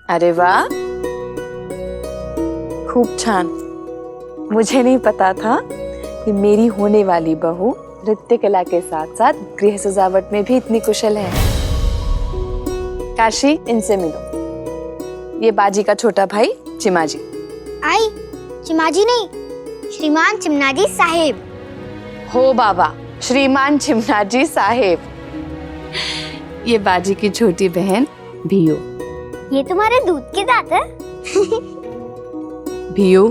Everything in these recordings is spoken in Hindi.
अरे वाह, खूब छान। मुझे नहीं पता था कि मेरी होने वाली बहू नृत्य कला के साथ साथ गृह सजावट में भी इतनी कुशल है। काशी, इनसे मिलो। ये बाजी का छोटा भाई चिमाजी। आई, चिमाजी नहीं, श्रीमान चिमनाजी साहेब। हो बाबा, श्रीमान चिमनाजी साहेब। ये बाजी की छोटी बहन भियू। ये तुम्हारे दूध के दांत है? भियू,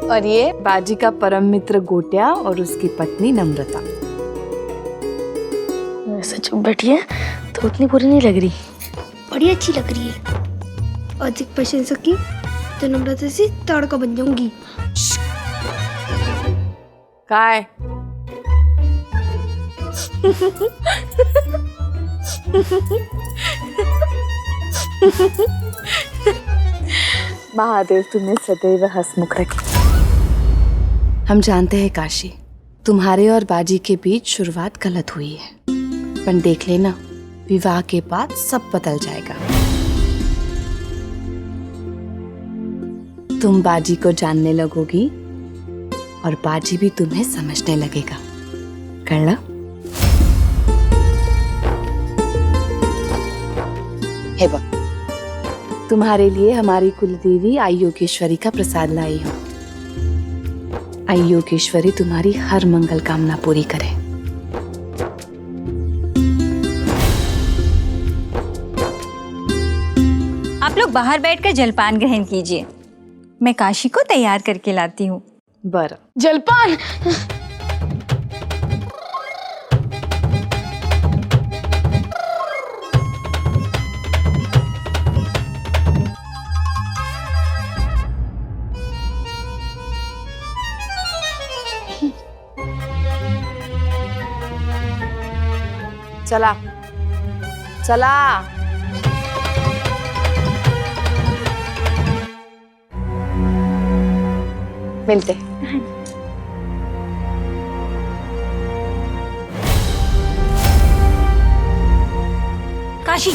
और ये बाजी का परम मित्र गोटिया और उसकी पत्नी नम्रता। ऐसे चुप बैठी है तो उतनी बुरी नहीं लग रही, बड़ी अच्छी लग रही है। अधिक प्रशंसक की तो नम्रता से तड़का बन जाऊंगी। काय महादेव तुम्हें सदैव हंसमुख रखे। हम जानते हैं काशी, तुम्हारे और बाजी के बीच शुरुआत गलत हुई है, पर देख लेना, विवाह के बाद सब बदल जाएगा। तुम बाजी को जानने लगोगी और बाजी भी तुम्हें समझने लगेगा। कर लो। हे बा, तुम्हारे लिए हमारी कुलदेवी आई योगेश्वरी का प्रसाद लाई हूँ। आई योगेश्वरी तुम्हारी हर मंगल कामना पूरी करे। आप लोग बाहर बैठकर जलपान ग्रहण कीजिए, मैं काशी को तैयार करके लाती हूँ। बर जलपान। चला चला। मिलते हैं। काशी,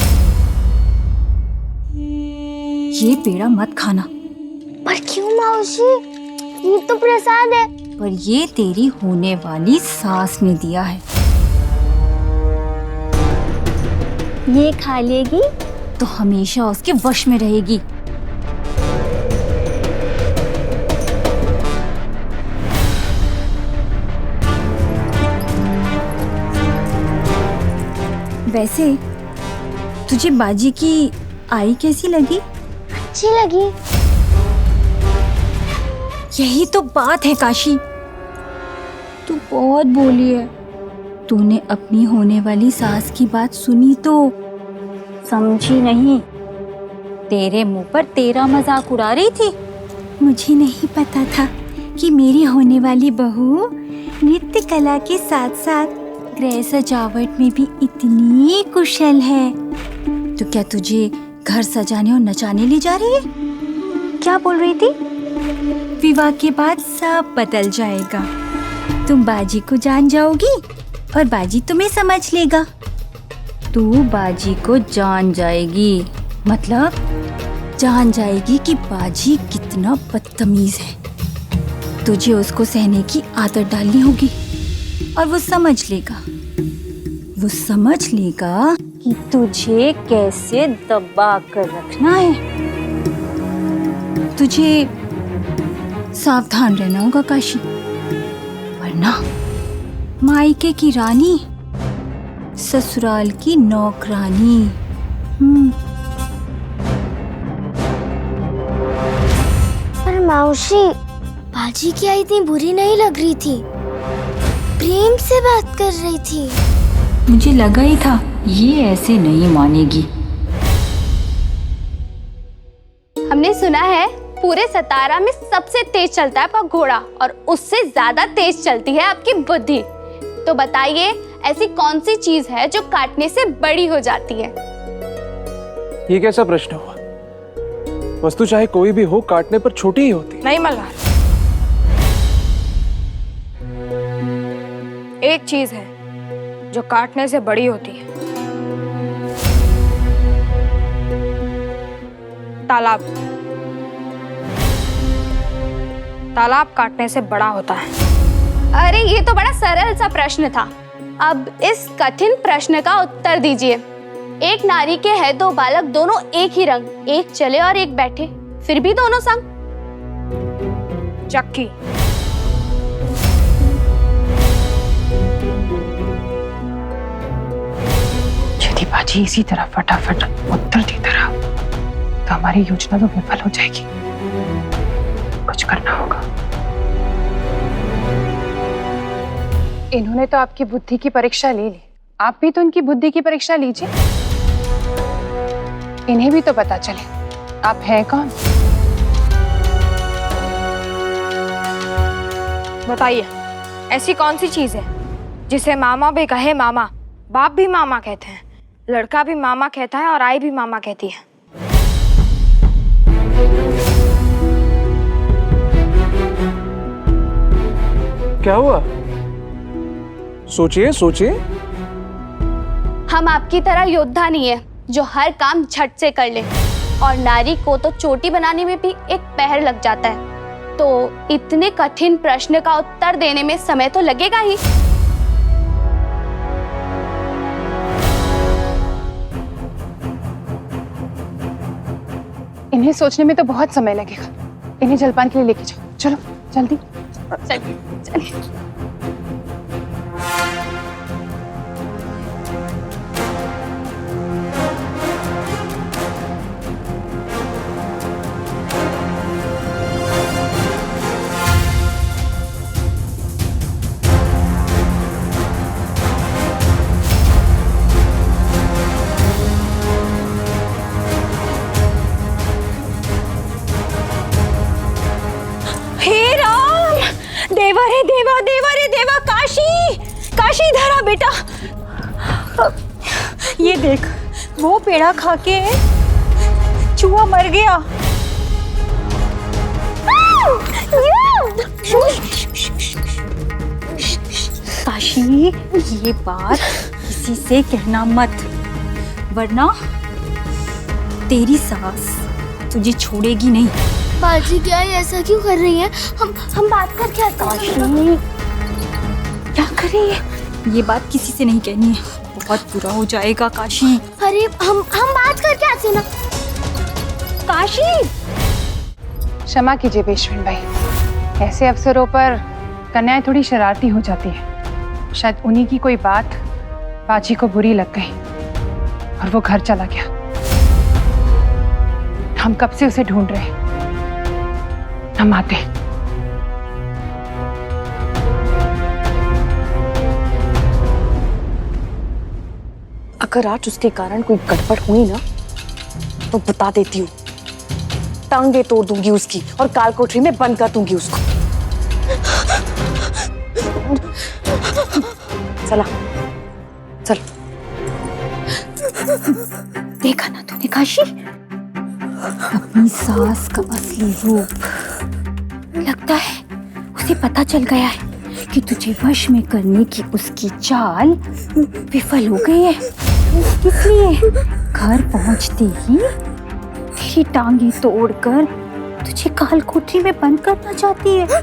ये पेड़ा मत खाना। पर क्यों मौसी? ये तो प्रसाद है। पर ये तेरी होने वाली सास ने दिया है। ये खा लेगी तो हमेशा उसके वश में रहेगी। वैसे तुझे बाजी की आई कैसी लगी? अच्छी लगी। यही तो बात है काशी, तू बहुत बोली है। तूने अपनी होने वाली सास की बात सुनी तो समझी नहीं। तेरे मुंह पर तेरा मजाक उड़ा रही थी। मुझे नहीं पता था कि मेरी होने वाली बहू नृत्य कला के साथ साथ गृह सजावट में भी इतनी कुशल है। तो क्या तुझे घर सजाने और नचाने ले जा रही है? क्या बोल रही थी? विवाह के बाद सब बदल जाएगा। तुम बाजी को जान जाओगी और बाजी तुम्हें समझ लेगा। तू बाजी को जान जाएगी, मतलब जान जाएगी कि बाजी कितना बदतमीज है। तुझे उसको सहने की आदत डालनी होगी और वो समझ लेगा। वो समझ लेगा कि तुझे कैसे दबा कर रखना है। तुझे सावधान रहना होगा काशी, वरना मायके की रानी ससुराल की नौकरानी। पर मौसी, बाजी की आई इतनी बुरी नहीं लग रही थी, प्रेम से बात कर रही थी। मुझे लगा ही था ये ऐसे नहीं मानेगी। हमने सुना है पूरे सतारा में सबसे तेज चलता है आपका घोड़ा और उससे ज्यादा तेज चलती है आपकी बुद्धि। तो बताइए, ऐसी कौन सी चीज है जो काटने से बड़ी हो जाती है? ये कैसा प्रश्न हुआ? वस्तु चाहे कोई भी हो, काटने पर छोटी ही होती है। नहीं मल्हार, एक चीज है जो काटने से बड़ी होती है। तालाब। तालाब काटने से बड़ा होता है। अरे ये तो बड़ा सरल सा प्रश्न था। अब इस कठिन प्रश्न का उत्तर दीजिए। एक नारी के है दो बालक, दोनों एक ही रंग, एक चले और एक बैठे, फिर भी दोनों संग। चक्की। यदि बाजी इसी तरह फटाफट उत्तर देता रहा तो हमारी योजना तो विफल हो जाएगी। कुछ करना होगा। इन्होंने तो आपकी बुद्धि की परीक्षा ले ली, आप भी तो उनकी बुद्धि की परीक्षा लीजिए। इन्हें भी तो पता चले आप हैं कौन। बताइए, ऐसी कौन सी चीज है जिसे मामा भी कहे मामा, बाप भी मामा कहते हैं, लड़का भी मामा कहता है और आई भी मामा कहती है। क्या हुआ? सोचिए सोचिए। हम आपकी तरह योद्धा नहीं है जो हर काम झट से कर ले, और नारी को तो चोटी बनाने में भी एक पहर लग जाता है, तो इतने कठिन प्रश्न का उत्तर देने में समय तो लगेगा ही। इन्हें सोचने में तो बहुत समय लगेगा। इन्हें जलपान के लिए लेके जाओ, चलो जल्दी। चलिए चलिए। देवा रे देवा, देवा रे देवा, काशी काशी धरा बेटा। ये देख, वो पेड़ा खा के चूहा मर गया। काशी, ये बात किसी से कहना मत, वरना तेरी सास तुझे छोड़ेगी नहीं। बाजी क्या है, ऐसा क्यों कर रही है? हम बात करके आते हैं। क्या कर रही है? ये बात किसी से नहीं कहनी है, बहुत बुरा हो जाएगा काशी। अरे हम बात करके आते ना। काशी, क्षमा कीजिए पेशवेन भाई, ऐसे अवसरों पर कन्याएं थोड़ी शरारती हो जाती है। शायद उन्हीं की कोई बात बाजी को बुरी लग गई और वो घर चला गया। हम कब से उसे ढूंढ रहे हैं। हम आते हैं। अगर आज उसके कारण कोई गड़बड़ हुई ना तो बता देती हूँ, टांगे तोड़ दूंगी उसकी और काल कोठरी में बंद कर दूंगी उसको। चला चल। देखा ना तूने काशी, अपनी सास का असली रूप। लगता है उसे पता चल गया है कि तुझे वश में करने की उसकी चाल विफल हो गई है, इसलिए घर पहुंचते ही तेरी टांगे तोड़कर तुझे काल कोठरी में बंद करना चाहती है।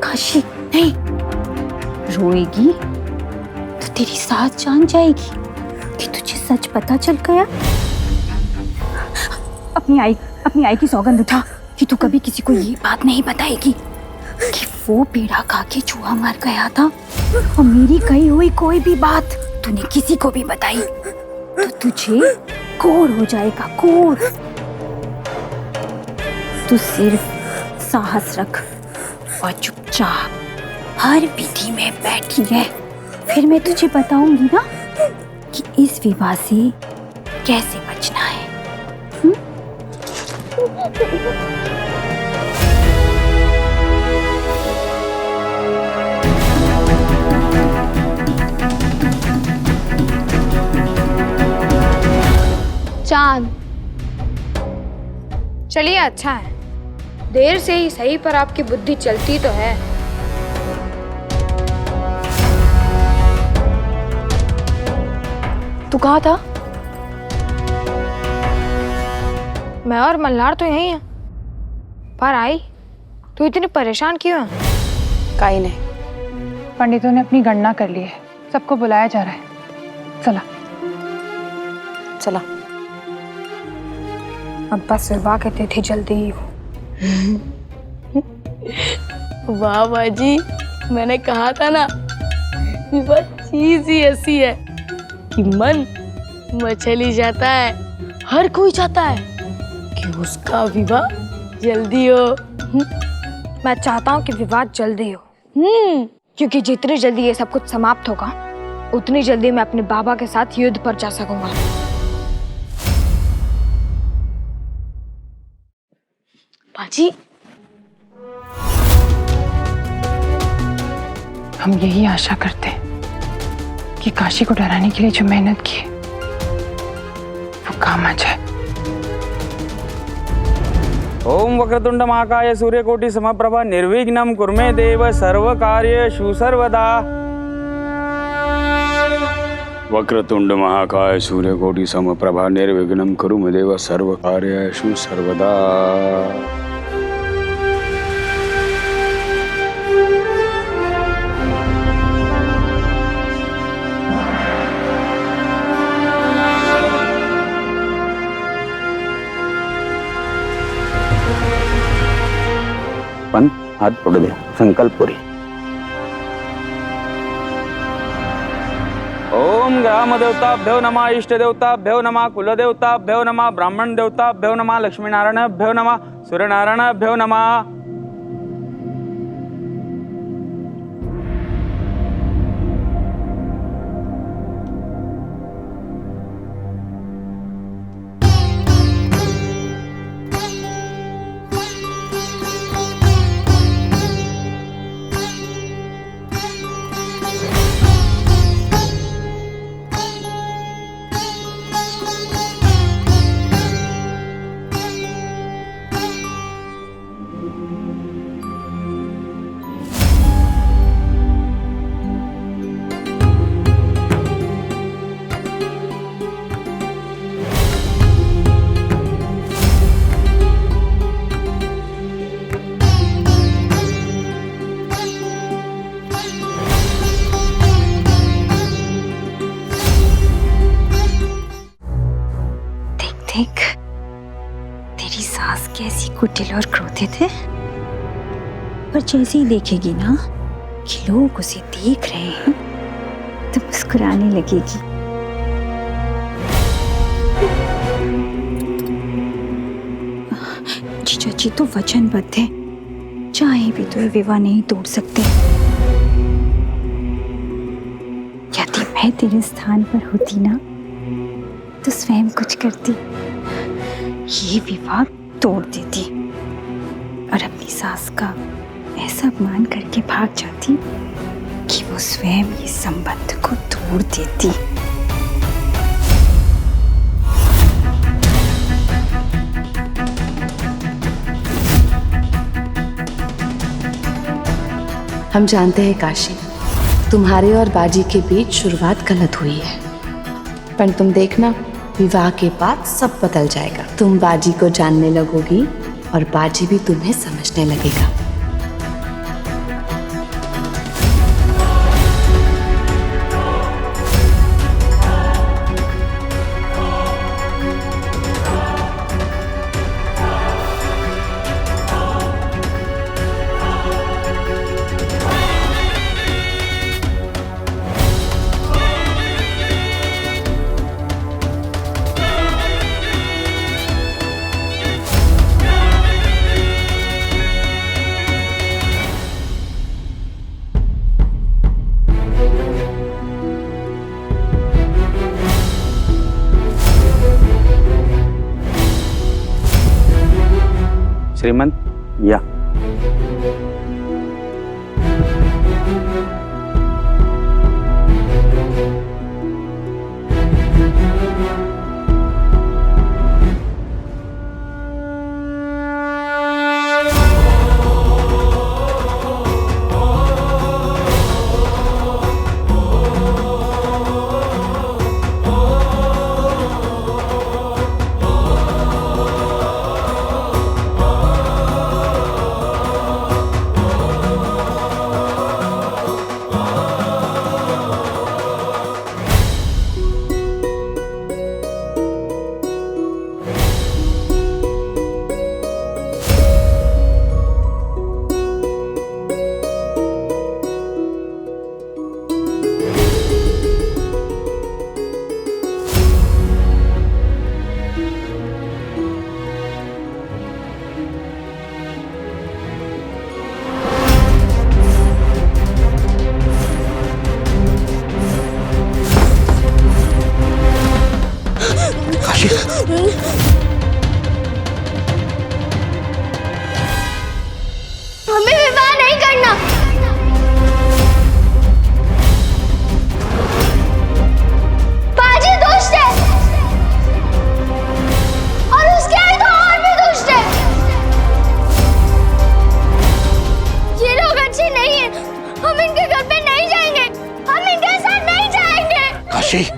काशी नहीं, रोएगी तो तेरी सास जान जाएगी कि तुझे सच पता चल गया। अपनी आई की सौगंध उठा कि तू कभी किसी को ये बात नहीं बताएगी कि वो पेड़ा खा के चूहा मर गया था, और मेरी कही हुई कोई भी बात तूने किसी को भी बताई तो तुझे कोड़ हो जाएगा, कोड़। तू सिर्फ साहस रख और चुपचाप हर विधि में बैठी रह, फिर मैं तुझे बताऊंगी ना कि इस विवाह से कैसे बचना है। चांद, चलिए अच्छा है, देर से ही सही पर आपकी बुद्धि चलती तो है। तू कहाँ था? मैं और मल्हार तो यहीं हैं, पर आई तू इतनी परेशान क्यों है? काई नहीं। पंडितों ने अपनी गणना कर ली है, सबको बुलाया जा रहा है। चला चला। अब्बा सिर्वा कहते थे जल्दी ही हो। वाह बाजी, मैंने कहा था ना, विवाह चीज ही ऐसी है कि मन मचल ही जाता है। हर कोई चाहता है कि उसका विवाह जल्दी हो। मैं चाहता हूँ कि विवाह जल्दी हो, क्योंकि जितनी जल्दी ये सब कुछ समाप्त होगा उतनी जल्दी मैं अपने बाबा के साथ युद्ध पर जा सकूंगा। बाजी, हम यही आशा करते हैं कि काशी को डराने के लिए जो मेहनत की है वो काम आ जाए। ओम वक्रतुंड महाकाय सूर्यकोटि समप्रभा निर्विघ्नं कुर्मे देव सर्व कार्येषु सर्वदा। वक्रतुंड महाकाय सूर्यकोटि समप्रभा निर्विघ्नं कुरु देव सर्व कार्येषु सर्वदा। पंत हाथ पकड़ दे, संकल्प पूरी। ओम ग्राम देवताभ्यो नमः, इष्ट देवताभ्यो नमः, कुल देवताभ्यो नमः, ब्राह्मण देवताभ्यो नमः, लक्ष्मी नारायणभ्यो नमः, सूर्य नारायणभ्यो नमः। देख, तेरी सास कैसी कुटिल और क्रोधित है, पर जैसे ही देखेगी ना कि लोग उसे देख रहे हैं तो मुस्कुराने लगेगी। जीजा जी तो वचनबद्ध है, चाहे भी तो ये विवाह नहीं तोड़ सकते। यदि मैं तेरे स्थान पर होती ना तो स्वयं कुछ करती, ये विवाह तोड़ देती और अपनी सास का ऐसा अपमान करके भाग जाती कि वो स्वयं ये संबंध को तोड़ देती। हम जानते हैं काशी, तुम्हारे और बाजी के बीच शुरुआत गलत हुई है, पर तुम देखना विवाह के बाद सब बदल जाएगा। तुम बाजी को जानने लगोगी और बाजी भी तुम्हें समझने लगेगा। श्रीमंत या काशी,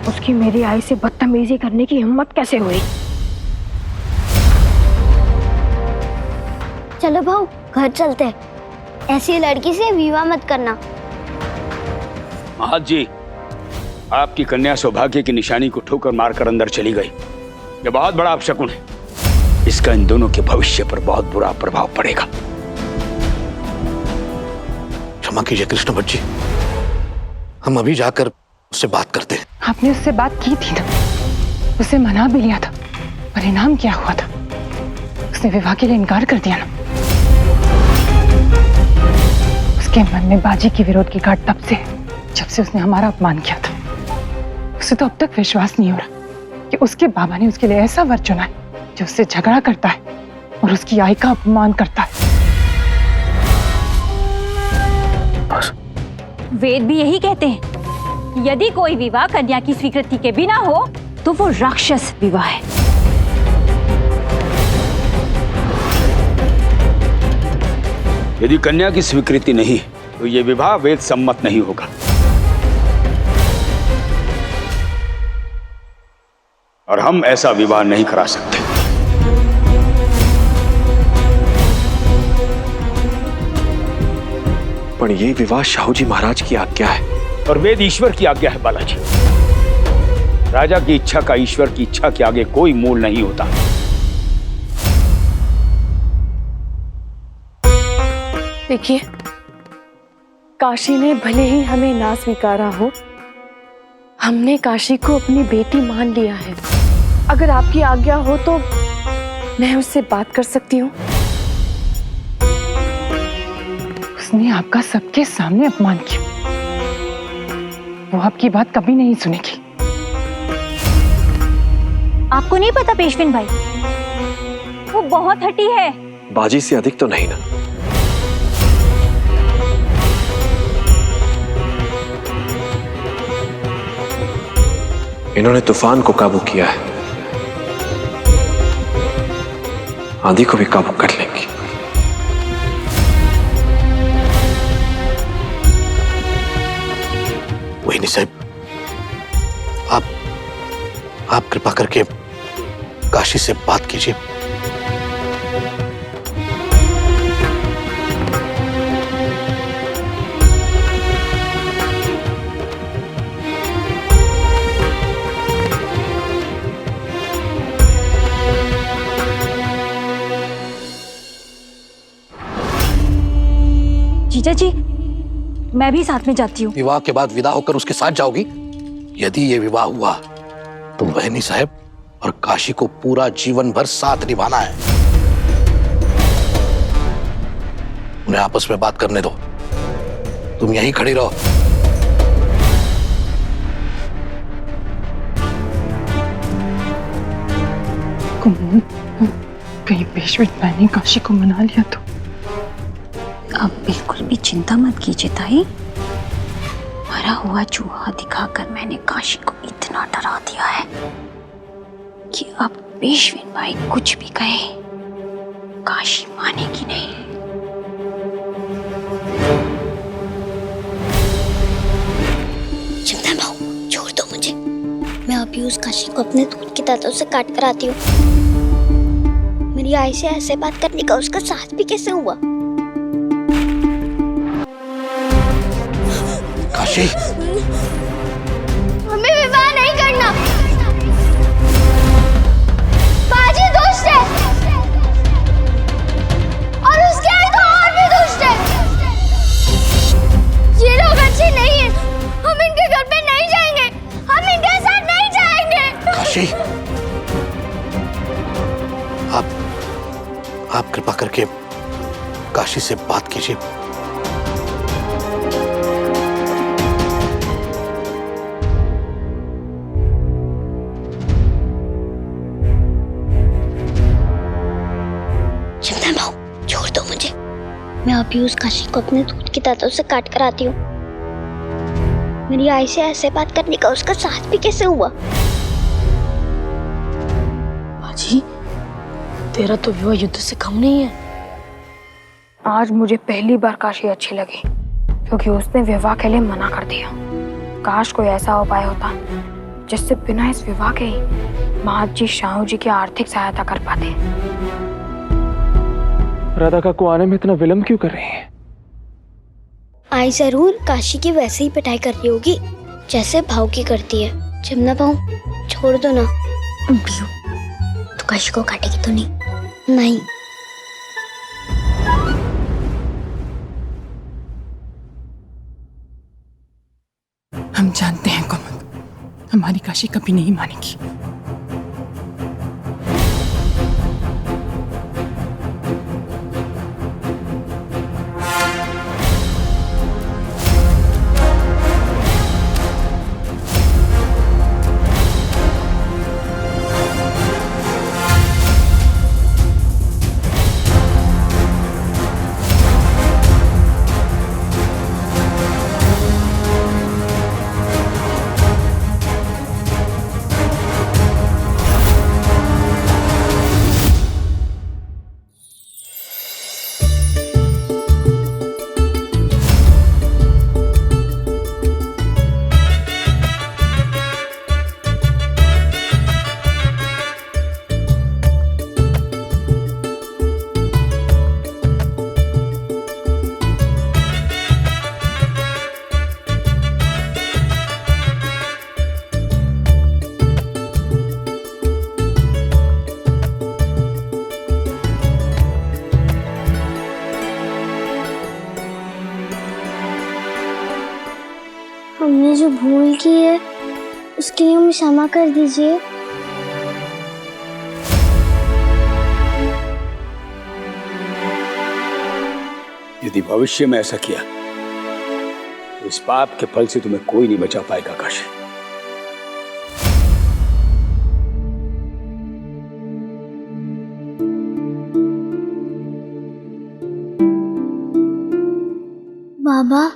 उसकी मेरी आई से बदतमीजी करने की हिम्मत कैसे हुई? चलो भाऊ, घर चलते हैं। ऐसी लड़की से विवाह मत करना। महाराज जी, आपकी कन्या सौभाग्य की निशानी को ठोकर मारकर अंदर चली गई। यह बहुत बड़ा अपशकुन है। इसका इन दोनों के भविष्य पर बहुत बुरा प्रभाव पड़ेगा। क्षमा कीजिए कृष्ण भट्ट जी, हम अभी जाकर उससे बात करते हैं। आपने उससे बात की थी ना, उसे मना भी लिया था। परिणाम क्या हुआ था? उसने विवाह के लिए इनकार कर दिया ना। उसके मन में बाजी की विरोध की गांठ तब से है जब से उसने हमारा अपमान किया था। उसे तो अब तक विश्वास नहीं हो रहा कि उसके बाबा ने उसके लिए ऐसा वर चुना है जो उससे झगड़ा करता है और उसकी आई का अपमान करता है। वेद भी यही कहते हैं, यदि कोई विवाह कन्या की स्वीकृति के बिना हो तो वो राक्षस विवाह है। यदि कन्या की स्वीकृति नहीं तो यह विवाह वेद सम्मत नहीं होगा और हम ऐसा विवाह नहीं करा सकते। पर यह विवाह शाहू जी महाराज की आज्ञा है और वेद ईश्वर की आज्ञा है बालाजी। राजा की इच्छा का ईश्वर की इच्छा के आगे कोई मूल नहीं होता। देखिए, काशी ने भले ही हमें ना स्वीकारा हो, हमने काशी को अपनी बेटी मान लिया है। अगर आपकी आज्ञा हो तो मैं उससे बात कर सकती हूँ। उसने आपका सबके सामने अपमान किया। वो आपकी बात कभी नहीं सुनेगी। आपको नहीं पता पेशविन भाई, वो बहुत हठी है। बाजी से अधिक तो नहीं ना। इन्होंने तूफान को काबू किया है, आंधी को भी काबू कर लेंगी। वही नहीं साहब, आप कृपा करके काशी से बात कीजिए। जीजा जी, मैं भी साथ में जाती हूँ। विवाह के बाद विदा होकर उसके साथ जाओगी? यदि ये विवाह हुआ तो बहनी साहब और काशी को पूरा जीवन भर साथ निभाना है। उन्हें आपस में बात करने दो, तुम यहीं खड़ी रहो। कहीं पेशवेट मैंने काशी को मना लिया तो? अब बिल्कुल भी चिंता मत कीजिए ताई, मरा हुआ चूहा दिखाकर मैंने काशी को इतना डरा दिया है कि अब पेशवेन भाई कुछ भी कहे काशी मानेगी नहीं। चिंता भाऊ, छोड़ दो मुझे। मैं अभी उस काशी को अपने दूध के दांतों से काट कर आती हूँ। मेरी आई से ऐसे बात करने का उसका साथ भी कैसे हुआ? काशी, हमें विवाह नहीं करना। बाजी दुष्ट है और उसके आई तो और भी दुष्ट है। ये लोग अच्छे नहीं हैं। हम इनके घर पे नहीं जाएंगे। हम इनके साथ नहीं जाएंगे। काशी, आप कृपा करके काशी से बात कीजिए। चंदन भाऊ, छोड़ दो मुझे। मैं अभी उस काशी को अपने दूध के दांतों से काट कर आती हूँ। मेरी आई से ऐसे बात करने का उसका साहस भी कैसे हुआ? बाजी, तेरा तो विवाह युद्ध से कम नहीं है। आज मुझे पहली बार काशी अच्छी लगी क्योंकि उसने विवाह के लिए मना कर दिया। काश कोई ऐसा उपाय होता जिससे बिना इस विवाह के ही महाजी शाहू जी की आर्थिक सहायता कर पाते। राधा काकू आने में इतना विलंब क्यों कर रही हैं? आई जरूर काशी की वैसे ही पिटाई कर रही होगी जैसे भाव की करती है। जमुना भाऊ, छोड़ दो ना। तो काशी को काटेगी तो नहीं? नहीं। हम जानते हैं कोमल, हमारी काशी कभी नहीं मानेगी। हमने जो भूल की है उसके लिए हमें क्षमा कर दीजिए। यदि भविष्य में ऐसा किया तो इस पाप के फल से तुम्हें कोई नहीं बचा पाएगा काशी। बाबा,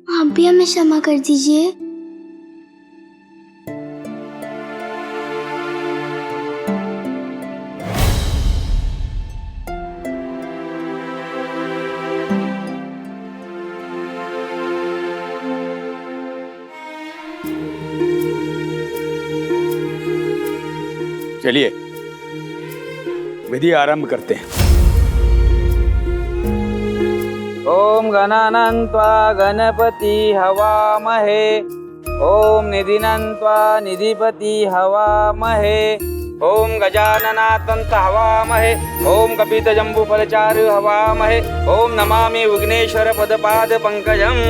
आप भी हमें क्षमा कर दीजिए। चलिए विधि आरंभ करते हैं। ओम गणानान्त्वा गणपति हवामहे, ओम निधिनान्त्वा निधिपति हवामहे, ओम गजाननातंत हवामहे, ओम कपितजम्बूफलचारु हवामहे, ओम नमामि विघ्नेश्वर पदपाद पंकजम्।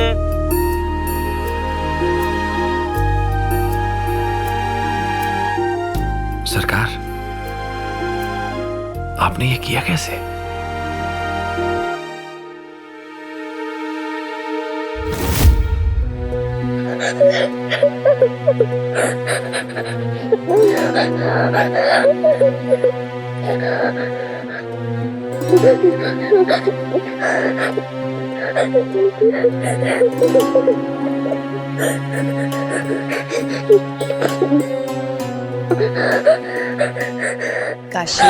सरकार, आपने ये किया कैसे? काशी,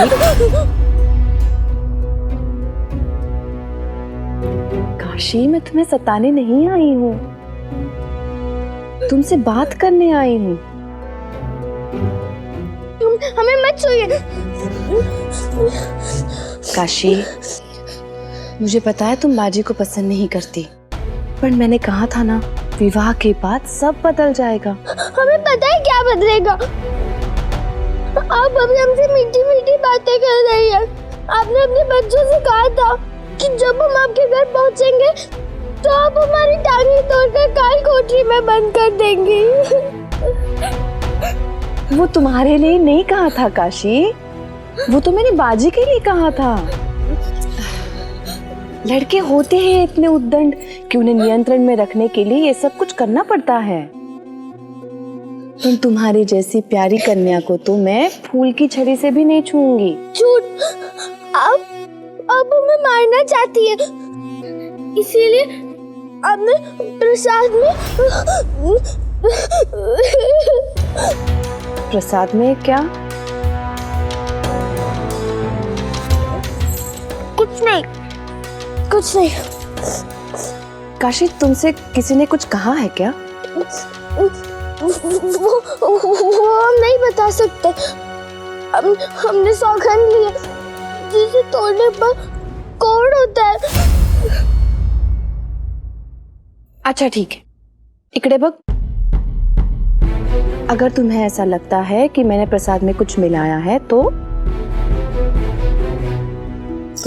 काशी, मैं तुम्हें सताने नहीं आई हूँ, तुमसे बात करने आई हूँ। हमें मत छूइए। काशी, मुझे पता है तुम बाजी को पसंद नहीं करती, पर मैंने कहा था ना, विवाह के बाद सब बदल जाएगा। हमें पता है क्या बदलेगा। आप अभी हमसे मीठी मीठी बातें कर रही हैं। आपने अपने बच्चों से कहा था कि जब हम आपके घर पहुंचेंगे तो आप हमारी टांगें तोड़कर काल कोठरी में बंद कर देंगी। वो तुम्हारे लिए नहीं कहा था काशी, वो तो मेरी बाजी के लिए कहा था। लड़के होते हैं इतने उद्दंड कि उन्हें नियंत्रण में रखने के लिए ये सब कुछ करना पड़ता है। पर तुम्हारी जैसी प्यारी कन्या को तो मैं फूल की छड़ी से भी नहीं छूऊंगी। झूठ। अब हमें मारना चाहती है, इसीलिए आपने प्रसाद में क्या? कुछ नहीं। काशी, तुमसे किसी ने कुछ कहा है क्या? वो हम नहीं बता सकते। हमने सौगंध ली है, जिसे तोड़ने पर कोड़ होता है। अच्छा ठीक है, इकड़े बग, अगर तुम्हें ऐसा लगता है कि मैंने प्रसाद में कुछ मिलाया है तो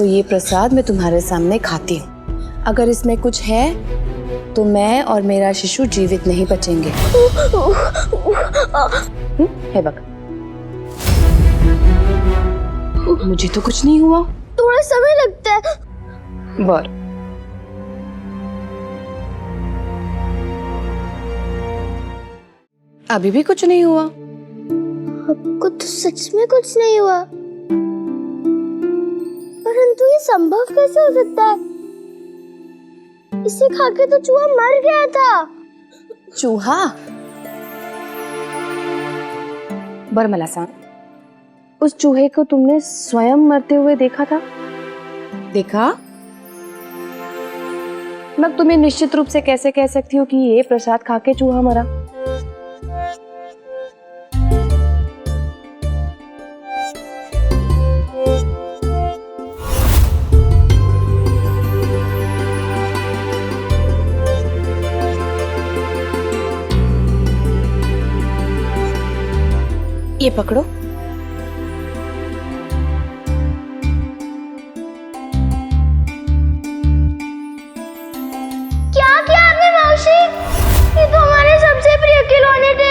ये प्रसाद मैं तुम्हारे सामने खाती हूँ। अगर इसमें कुछ है तो मैं और मेरा शिशु जीवित नहीं बचेंगे। हे बग, मुझे तो कुछ नहीं हुआ। थोड़ा समय लगता है। बर, अभी भी कुछ नहीं हुआ? आपको तो सच में कुछ नहीं हुआ, परंतु ये संभव कैसे हो सकता है? इसे खाके तो चूहा मर गया था। चूहा? बरमला, उस चूहे को तुमने स्वयं मरते हुए देखा था? देखा? मैं तुम्हें निश्चित रूप से कैसे कह सकती हूँ कि ये प्रसाद खाके चूहा मरा? ये पकड़ो। क्या किया आपने मौसी? ये तो हमारे सबसे प्रिय खिलौने थे।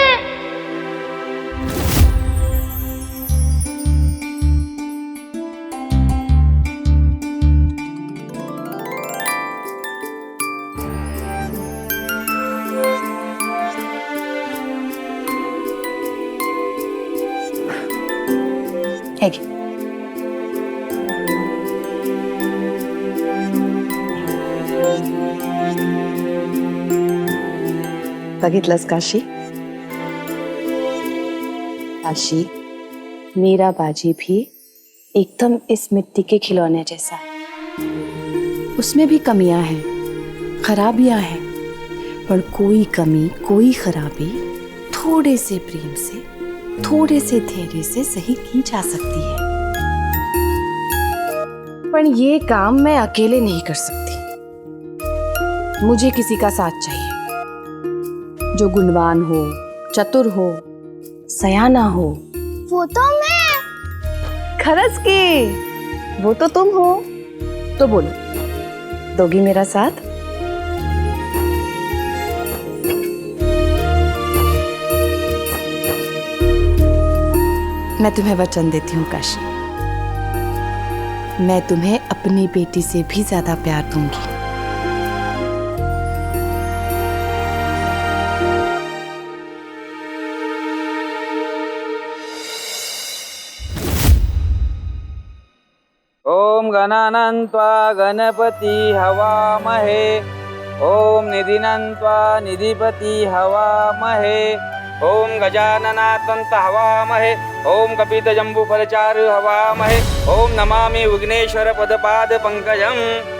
हेगी। बघितलंस काशी? काशी, मेरा बाजी भी एकदम इस मिट्टी के खिलौने जैसा है। उसमें भी कमियां हैं, खराबियां हैं, पर कोई कमी, कोई खराबी थोड़े से प्रेम से, थोड़े से धैर्य से सही की जा सकती है। पर ये काम मैं अकेले नहीं कर सकती। मुझे किसी का साथ चाहिए, जो गुणवान हो, चतुर हो, सयाना हो। वो तो मैं। खरस के, वो तो तुम हो। तो बोलो, दोगी मेरा साथ? मैं तुम्हें वचन देती हूँ काशी, मैं तुम्हें अपनी बेटी से भी ज्यादा प्यार दूंगी। ओम गणानन्त्वा गणपति हवामहे, ओम निधिनन्त्वा निधिपति हवामहे, ओम गजाननात्वन्त हवामहे, ओम कपितजम्बुफलचार हवामहे, ओम नमामि विघ्नेश्वर पदपाद पंकजम्।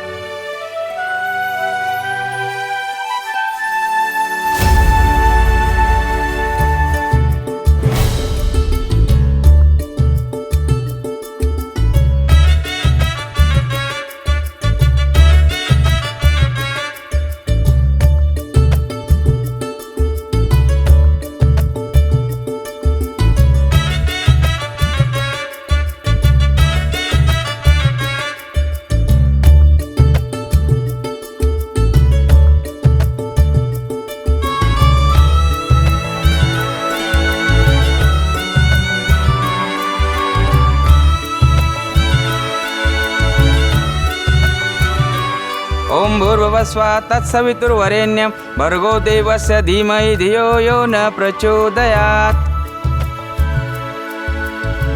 भूर्भुवस्वः तत्सवितुर्वरेण्यं भर्गो देवस्य धीमहि धियो यो न प्रचोदयात्।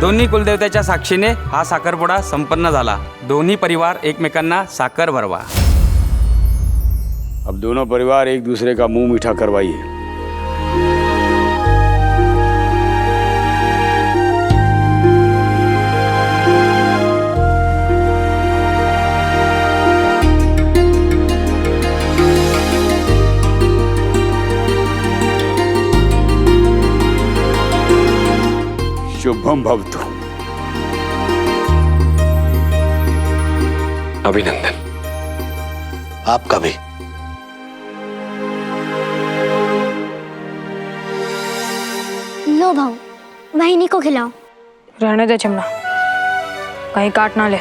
दोन्ही कुलदेवतेच्या साक्षीने हा साखरपुडा संपन्न झाला। दोन्ही परिवार एकमेकांना साखर भरवा। अब दोनों परिवार एक दूसरे का मुंह मीठा करवाइए। शुभम भवतु। अभिनंदन। आपका भी। लो भाऊ, वहिनी को खिलाओ। रहने दे चिमना, कहीं काट ना ले।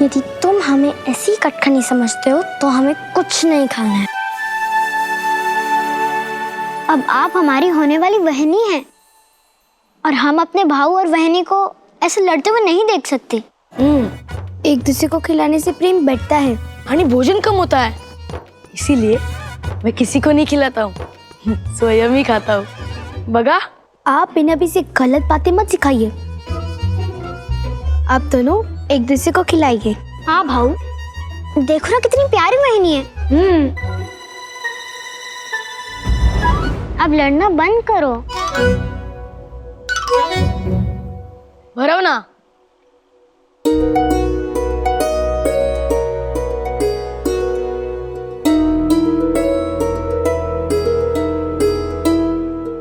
यदि तुम हमें ऐसी कटखनी समझते हो तो हमें कुछ नहीं खाना है। अब आप हमारी होने वाली बहनी हैं और हम अपने भाऊ और बहनी को ऐसे लड़ते हुए नहीं देख सकते। एक दूसरे को खिलाने से प्रेम बढ़ता है। आणि भोजन कम होता है, इसीलिए मैं किसी को नहीं खिलाता हूँ, स्वयं ही खाता हूँ। बगा, आप इन्हें भी से गलत बातें मत सिखाइए। आप दोनों एक दूसरे को खिलाइए। हाँ भाऊ, देखो ना कितनी प्यारी बहनी है। अब लड़ना बंद करो। भरव ना।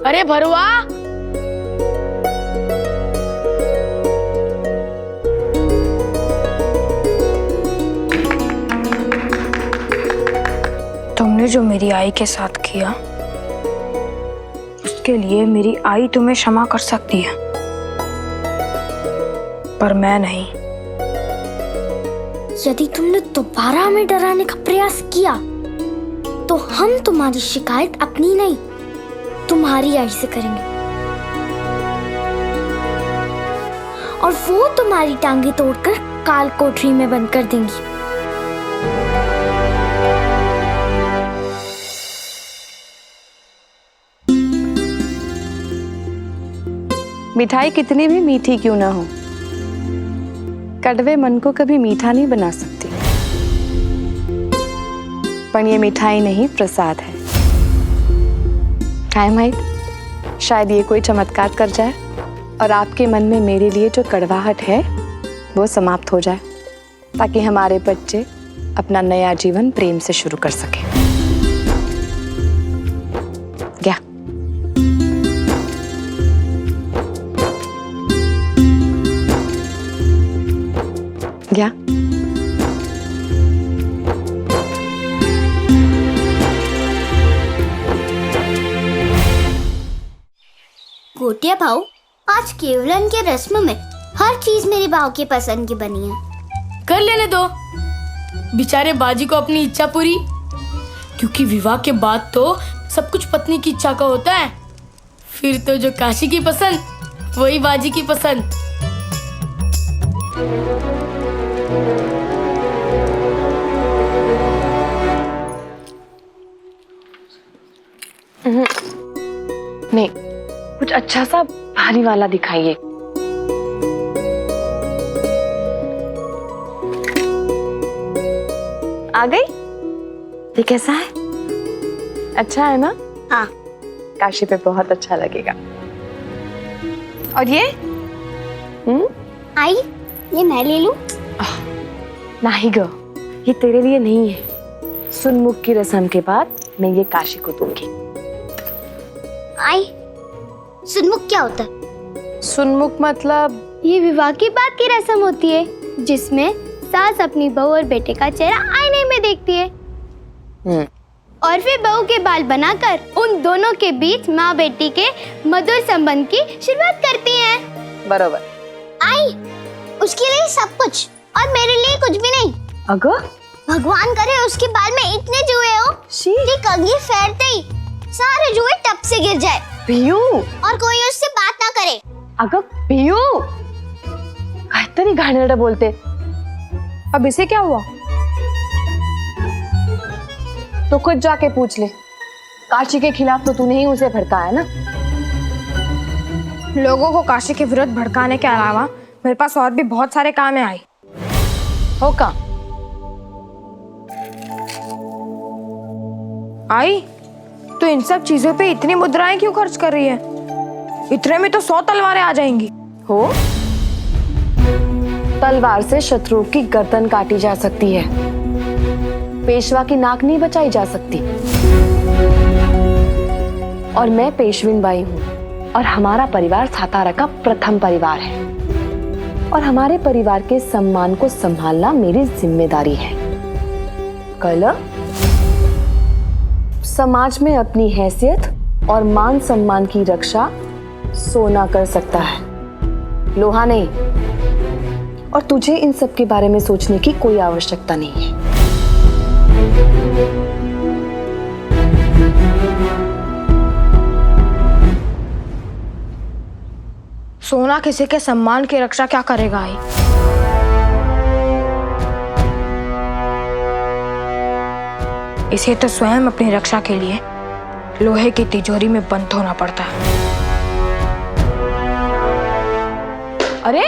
अरे भरवा, तुमने जो मेरी आई के साथ किया उसके लिए मेरी आई तुम्हें क्षमा कर सकती है, पर मैं नहीं। यदि तुमने दोबारा हमें डराने का प्रयास किया तो हम तुम्हारी शिकायत अपनी नहीं तुम्हारी आई से करेंगे और वो तुम्हारी टांगे तोड़कर काल कोठरी में बंद कर देंगी। मिठाई कितनी भी मीठी क्यों ना हो, कड़वे मन को कभी मीठा नहीं बना सकती। पर ये मिठाई नहीं, प्रसाद है। काय माहित, शायद ये कोई चमत्कार कर जाए और आपके मन में मेरे लिए जो कड़वाहट है वो समाप्त हो जाए, ताकि हमारे बच्चे अपना नया जीवन प्रेम से शुरू कर सके। क्या क्या गोटिया भाऊ, आज केवलन के रस्म में हर चीज मेरे भाव की पसंद की बनी है। कर लेने दो बेचारे बाजी को अपनी इच्छा पूरी, क्योंकि विवाह के बाद तो सब कुछ पत्नी की इच्छा का होता है। फिर तो जो काशी की पसंद वही बाजी की पसंद। नहीं, कुछ अच्छा सा भारी वाला दिखाइए। आ गई? ये कैसा है? अच्छा है ना? हाँ। काशी पे बहुत अच्छा लगेगा। और ये? आई, ये मैं ले लूं? नहीं गो, ये तेरे लिए नहीं है। सुनमुख की रस्म के बाद मैं ये काशी को दूंगी। आई, सुनमुख क्या होता है? सुनमुख मतलब ये विवाह की बात की रस्म होती है जिसमें सास अपनी बहू और बेटे का चेहरा आईने में देखती है और फिर बहू के बाल बनाकर उन दोनों के बीच माँ बेटी के मधुर संबंध की शुरुआत करती हैं। बरोबर। आई, उसके लिए सब कुछ और मेरे लिए कुछ भी नहीं। अगो, भगवान करे उसके बाल में इतने जुए हो कि कंघी फेरते ही सारे जुए टप से गिर जाए। पियू, और कोई उससे बात ना करे। अगं पियू, काहीतरी घाणेरडं बोलते। अब इसे क्या हुआ? तो खुद जाके पूछ ले, काशी के खिलाफ तो तूने ही उसे भड़काया ना। लोगों को काशी के विरुद्ध भड़काने के अलावा मेरे पास और भी बहुत सारे काम है आई। हो का आई, तो इन सब चीजों पे इतनी मुद्राएं क्यों खर्च कर रही है? इतने में तो 100 तलवारें आ जाएंगी। हो, तलवार से शत्रुओं की गर्दन काटी जा सकती है, पेशवा की नाक नहीं बचाई जा सकती। और मैं पेशविन बाई हूँ और हमारा परिवार सातारा का प्रथम परिवार है और हमारे परिवार के सम्मान को संभालना मेरी जिम्मेदारी है। कल समाज में अपनी हैसियत और मान सम्मान की रक्षा सोना कर सकता है, लोहा नहीं। और तुझे इन सब के बारे में सोचने की कोई आवश्यकता नहीं है। सोना किसी के सम्मान की रक्षा क्या करेगा आई? इसे तो स्वयं अपनी रक्षा के लिए लोहे की तिजोरी में बंद होना पड़ता है। अरे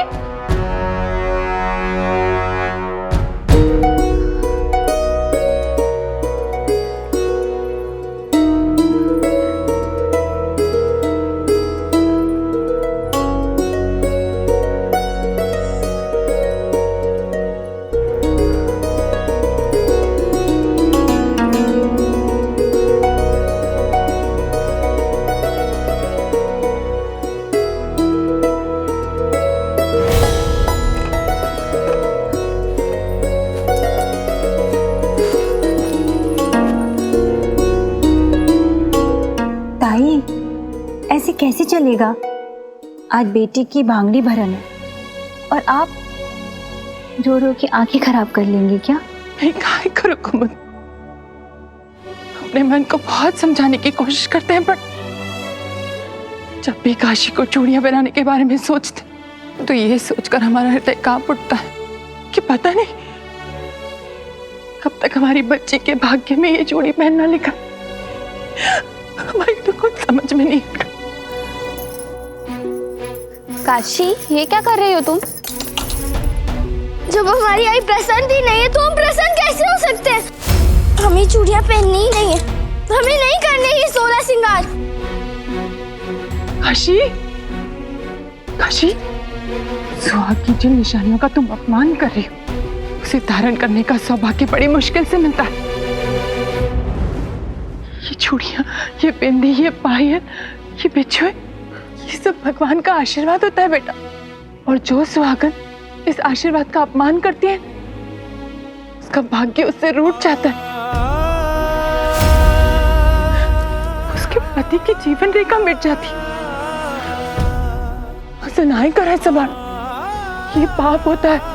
ऐसे कैसे चलेगा? आज बेटी की भांगड़ी भरन है और आप रो रो के आंखें खराब कर लेंगे क्या? नहीं, काय करो कुमुद। अपने मन को बहुत समझाने की कोशिश करते हैं, पर जब भी काशी को चूड़ियां बनाने के बारे में सोचते तो ये सोचकर हमारा हृदय कांप उठता है कि पता नहीं कब तक हमारी बच्ची के भाग्य में ये चूड़ी पहनना लिखा। हमारी तो कुछ समझ में नहीं आता। काशी, ये क्या कर रही हो तुम? जब हमारी आई प्रसन्न ही नहीं है तो हम प्रसन्न कैसे हो सकते हैं? हमें चूड़ियां पहननी ही नहीं है, हमें नहीं करने ही सोलह श्रृंगार। काशी, काशी, सुहाग की जिन निशानियों का तुम अपमान कर रही हो उसे धारण करने का सौभाग्य बड़ी मुश्किल से मिलता है। ये चूड़ियां, ये बिंदी, ये पायल, ये बिछुए, ये सब भगवान का आशीर्वाद होता है बेटा। और जो सुहागन इस आशीर्वाद का अपमान करती है उसका भाग्य उससे रूठ जाता है। उसके पति की जीवन रेखा मिट जाती है। उसे नहीं करे संभाल, ये पाप होता है,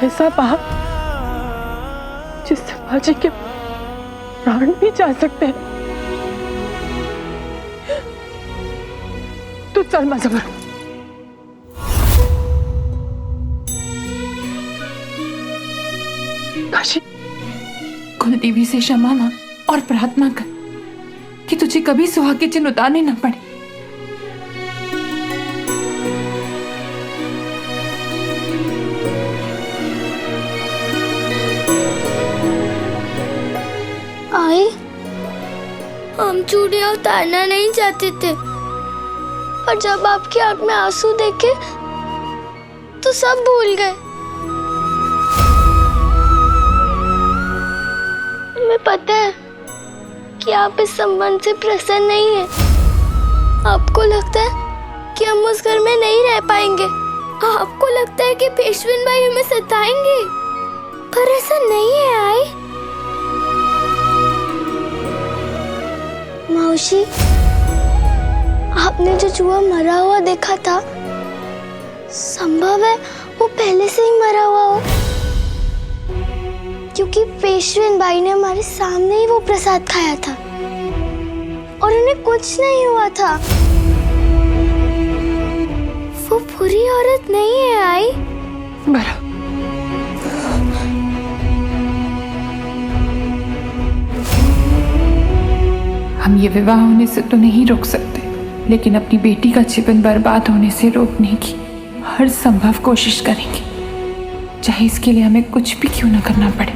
ऐसा पाप जिससे बाजी के प्राण भी जा सकते हैं। तू चल मजबर। काशी, कुलदेवी से क्षमा मांग और प्रार्थना कर कि तुझे कभी सुहाग के चिन्ह उतारने न पड़े। आई, हम चूड़ियां उतारना नहीं चाहते थे, पर जब आपकी आंख में आंसू देखे तो सब भूल गए। हमें पता है कि आप इस संबंध से प्रसन्न नहीं हैं। आपको लगता है कि हम उस घर में नहीं रह पाएंगे। आपको लगता है कि पेशविन भाई हमें सताएंगे, पर ऐसा नहीं है आई। मौसी, आपने जो चूहा मरा हुआ देखा था, संभव है वो पहले से ही मरा हुआ हो, क्योंकि पेशविन बाई ने हमारे सामने ही वो प्रसाद खाया था और उन्हें कुछ नहीं हुआ था। वो बुरी औरत नहीं है आई। ये विवाह होने से तो नहीं रोक सकते, लेकिन अपनी बेटी का जीवन बर्बाद होने से रोकने की हर संभव कोशिश करेंगे, चाहे इसके लिए हमें कुछ भी क्यों ना करना पड़े।